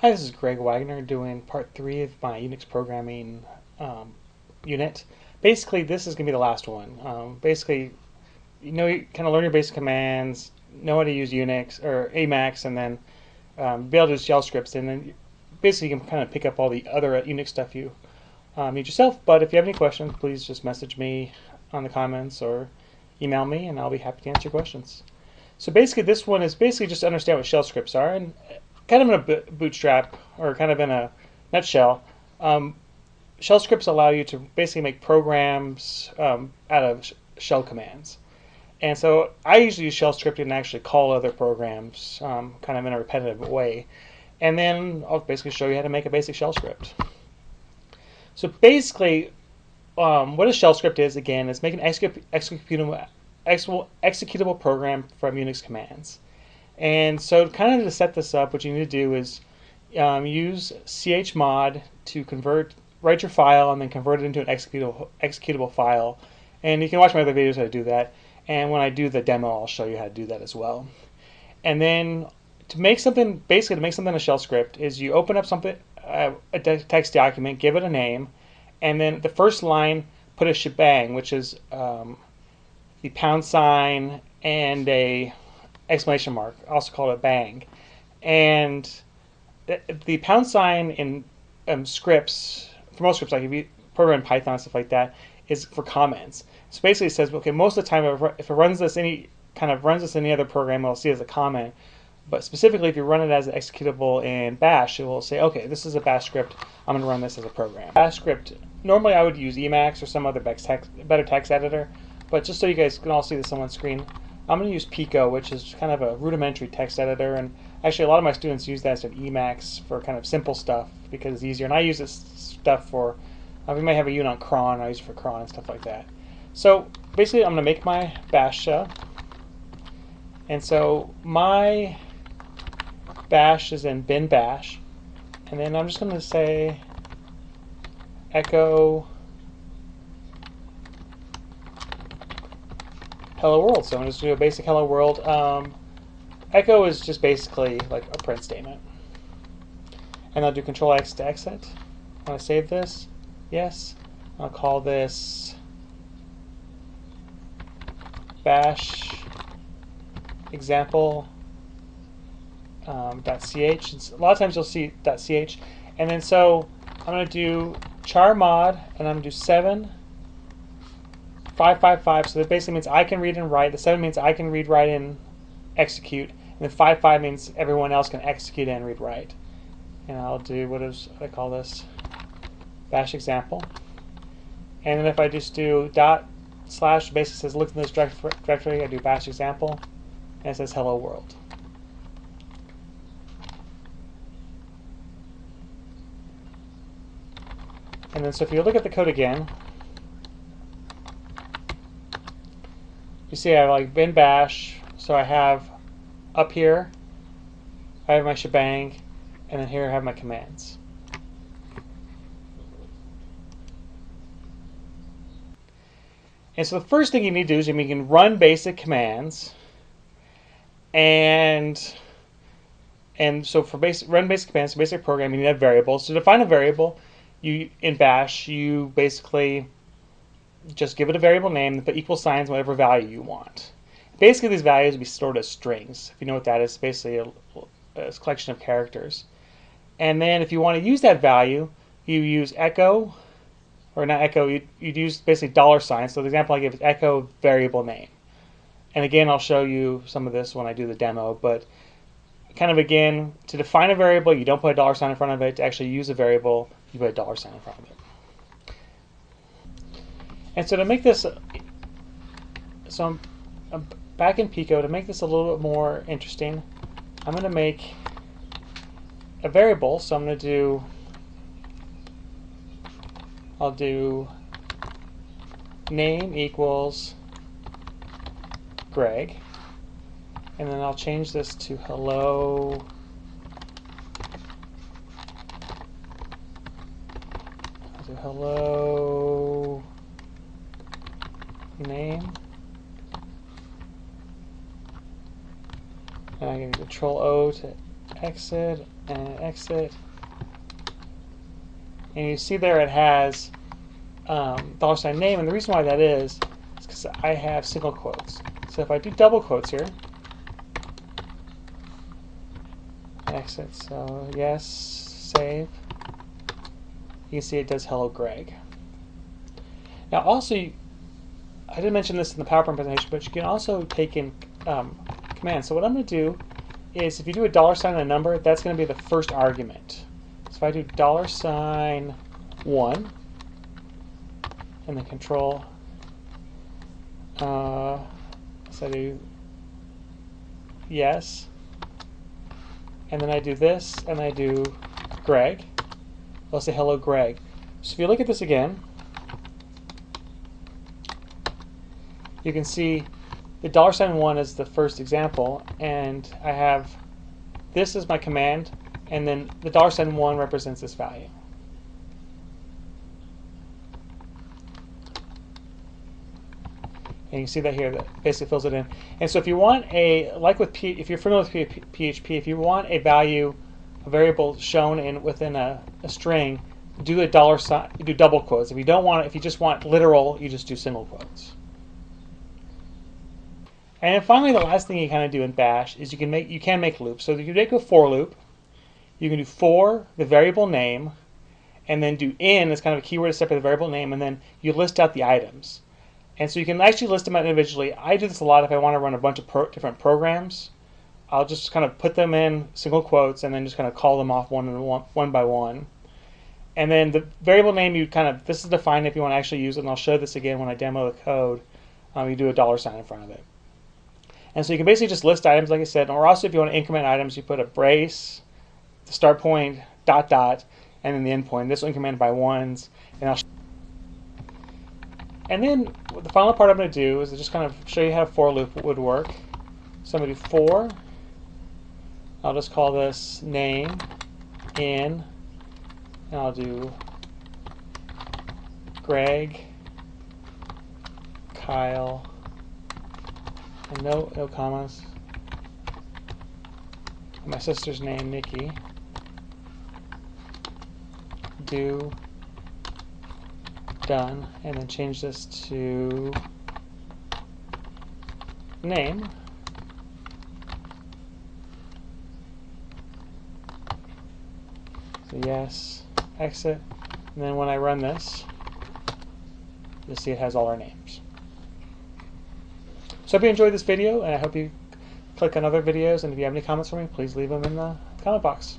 Hi, this is Greg Wagner doing part 3 of my Unix programming unit. Basically, this is going to be the last one. You kind of learn your basic commands, know how to use Unix or Emacs, and then be able to do shell scripts. And then basically, you can kind of pick up all the other Unix stuff you need yourself. But if you have any questions, please just message me on the comments or email me, and I'll be happy to answer your questions. So basically, this one is basically just to understand what shell scripts are, and kind of in a bootstrap or kind of in a nutshell. Um, Shell scripts allow you to basically make programs out of shell commands. And so I usually use shell scripting and actually call other programs kind of in a repetitive way. And then I'll basically show you how to make a basic shell script. So basically, what a shell script is, again, is make an executable program from Unix commands. And so kind of to set this up, what you need to do is use chmod to write your file and then convert it into an executable file. And you can watch my other videos how to do that. And when I do the demo, I'll show you how to do that as well. And then basically to make something a shell script is you open up a text document, give it a name, and then the first line put a shebang, which is the pound sign and a exclamation mark, also called a bang. And the pound sign in scripts, for most scripts, like if you program in Python, stuff like that, is for comments. So basically it says, okay, most of the time if it runs this any other program, it'll see it as a comment. But specifically, if you run it as an executable in Bash, it will say, okay, this is a Bash script. I'm going to run this as a program. Bash script, normally I would use Emacs or some other better text editor. But just so you guys can all see this on one screen, I'm going to use Pico, which is kind of a rudimentary text editor. And actually, a lot of my students use that as an Emacs for kind of simple stuff because it's easier. And I use this stuff for, we may have a unit on cron. I use it for cron and stuff like that. So basically, I'm going to make my Bash shell. And so my Bash is in bin bash. And then I'm just going to say echo hello world. So I'm just going to do a basic hello world. Echo is just basically like a print statement. And I'll do Control X to exit. I want to save this. Yes. I'll call this bash example .ch. A lot of times you'll see .ch. And then so I'm going to do char mod, and I'm going to do 7 555. So that basically means I can read and write. The 7 means I can read, write, and execute. And then 55 means everyone else can execute and read, write. And I'll do what I call this bash example. And then if I just do / basically says look in this directory, I do bash example, and it says hello world. And then so if you look at the code again, you see I have like bin bash. So I have up here, I have my shebang, and then here I have my commands. And so the first thing you need to do is you can run basic commands, and so for run basic commands, so basic program, you need to have variables. So to define a variable, in Bash, you basically just give it a variable name and put equal signs whatever value you want. Basically, these values will be stored as strings. If you know what that is, it's basically a collection of characters. And then if you want to use that value, you use echo, or not echo, you'd use basically $sign. So the example I give is echo variable name. And again, I'll show you some of this when I do the demo, but kind of again, to define a variable, you don't put a $sign in front of it. To actually use a variable, you put a $sign in front of it. And so to make this, so I'm back in Pico. To make this a little bit more interesting, I'm going to make a variable. So I'm going to I'll do name equals Greg, and then I'll change this to hello name, and I can Control O to exit, and exit. And you see there it has $name, and the reason why that is because I have single quotes. So if I do double quotes here, exit, so yes, save, you can see it does hello Greg. Now also, I didn't mention this in the PowerPoint presentation, but you can also take in commands. So what I'm going to do is, if you do a $ and a number, that's going to be the first argument. So if I do $1 and then control, so I do yes, and then I do this, and I do Greg. I'll say hello Greg. So if you look at this again, you can see the $1 is the first example, and I have this is my command, and then the $1 represents this value. And you can see that here, that basically fills it in. And so if you want a, like with if you're familiar with PHP, if you want a value, a variable shown within a string, do a $sign, do double quotes. If you don't want it, if you just want literal, you just do single quotes. And then finally, the last thing you kind of do in Bash is you can make loops. So you can make a for loop. You can do for the variable name, and then do in as kind of a keyword to separate the variable name, and then you list out the items. And so you can actually list them out individually. I do this a lot if I want to run a bunch of different programs. I'll just kind of put them in single quotes and then just kind of call them off one by one. And then the variable name, this is defined if you want to actually use it, and I'll show this again when I demo the code. You do a $sign in front of it. And so you can basically just list items, like I said, or also if you want to increment items, you put a brace, the start point, dot, dot, and then the end point. This will increment by ones. And then the final part I'm going to do is just kind of show you how a for loop would work. So I'm going to do for, I'll just call this name, in, and I'll do Greg, Kyle, and no commas, and my sister's name, Nikki, do, done, and then change this to name. So yes, exit, and then when I run this, you'll see it has all our names. So I hope you enjoyed this video, and I hope you click on other videos, and if you have any comments for me, please leave them in the comment box.